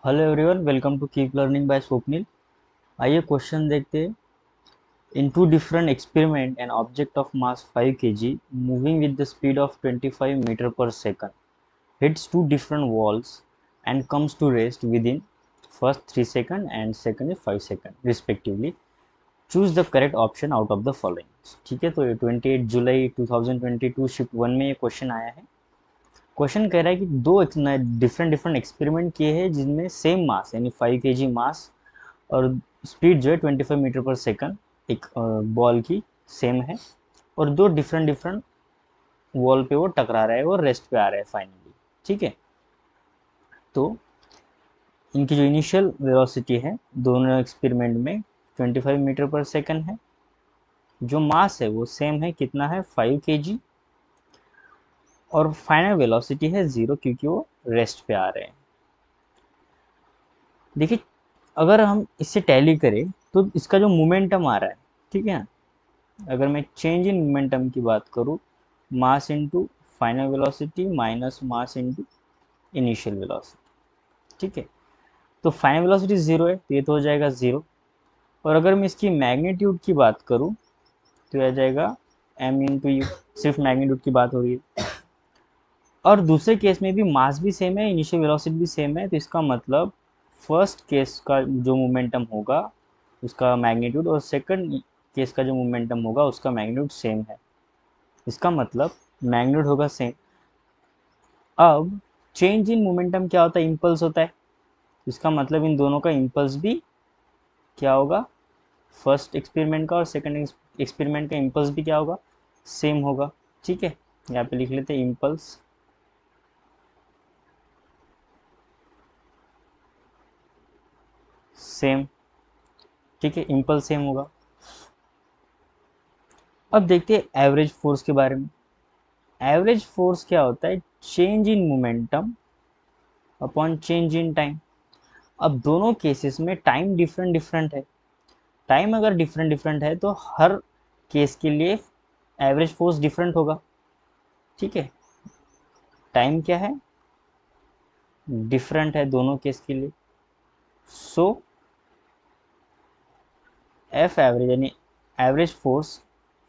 Hello everyone, welcome to keep learning by Swapnil. आइए question देखते हैं। In two different experiment an object of mass 5 kg moving with the speed of 25 metre per second hits two different walls and comes to rest within first 3 seconds and second is 5 seconds respectively. Choose the correct option out of the following. ठीक है, तो ये 28 जुलाई 2022 shift 1 में ये question आया है। Question कह रहा है कि दो डिफरेंट डिफरेंट एक्सपेरिमेंट किए हैं जिनमें सेम मास यानी 5 kg मास और स्पीड जो है 25 मीटर पर सेकंड एक बॉल की सेम है, और दो डिफरेंट डिफरेंट वॉल पे वो टकरा रहा है और रेस्ट पे आ रहा है फाइनली। ठीक है, तो इनकी जो इनिशियल वेलोसिटी है दोनों एक्सपेरिमेंट में 25 मीटर पर सेकंड है। जो मास है वो सेम है, कितना है 5 kg, और फाइनल वेलोसिटी है 0 क्योंकि वो रेस्ट पे आ रहे हैं। देखिए, अगर हम इससे टैली करें तो इसका जो मोमेंटम आ रहा है, ठीक है, अगर मैं चेंज इन मोमेंटम की बात करूँ, mass into final velocity minus mass into initial velocity. ठीक है, तो फाइनल वेलोसिटी जीरो है तो ये तो हो जाएगा जीरो, और अगर मैं इसकी मैग्नीट्यूड की बात करूँ तो यह आ जाएगा एम इंटू यू। सिर्फ मैग्नीट्यूड की बात हो रही है, और दूसरे केस में भी मास भी सेम है, इनिशियल वेलोसिटी भी सेम है, तो इसका मतलब फर्स्ट केस का जो मोमेंटम होगा उसका मैग्नीट्यूड और सेकंड केस का जो मोमेंटम होगा उसका मैग्नीट्यूड सेम है। इसका मतलब मैग्नीट्यूड होगा सेम। अब चेंज इन मोमेंटम क्या होता है? इम्पल्स होता है। इसका मतलब इन दोनों का इम्पल्स भी क्या होगा? फर्स्ट एक्सपेरिमेंट का और सेकंड एक्सपेरिमेंट का इम्पल्स भी क्या होगा? सेम होगा। ठीक है, यहाँ पे लिख लेते हैं इम्पल्स सेम। ठीक है, इम्पल्स सेम होगा। अब देखते हैं एवरेज फोर्स के बारे में। एवरेज फोर्स क्या होता है? Change in momentum upon change in time. अब दोनों केसेस में टाइम डिफरेंट डिफरेंट है। टाइम अगर डिफरेंट डिफरेंट है तो हर केस के लिए एवरेज फोर्स डिफरेंट होगा। ठीक है, टाइम क्या है? डिफरेंट है दोनों केस के लिए। सो एफ एवरेज यानी एवरेज फोर्स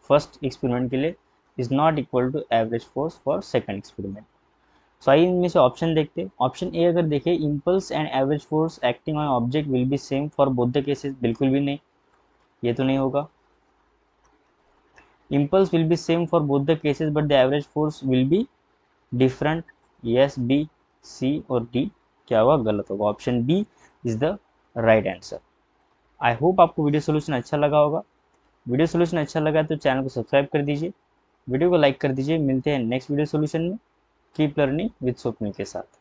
फर्स्ट एक्सपेरिमेंट के लिए is not equal to average force for second experiment. So आइए इनमें से ऑप्शन देखते हैं। ऑप्शन ए अगर देखें, impulse and average force acting on object will be same for both the cases, बिल्कुल भी नहीं, ये तो नहीं होगा। Impulse will be same for both the cases but the average force will be different. Yes, B, C और D क्या होगा? गलत होगा। Option B is the right answer. I hope आपको वीडियो सोल्यूशन अच्छा लगा होगा। वीडियो सोल्यूशन अच्छा लगा तो चैनल को सब्सक्राइब कर दीजिए, वीडियो को लाइक कर दीजिए। मिलते हैं नेक्स्ट वीडियो सोल्यूशन में। कीप लर्निंग विद स्वप्निल के साथ।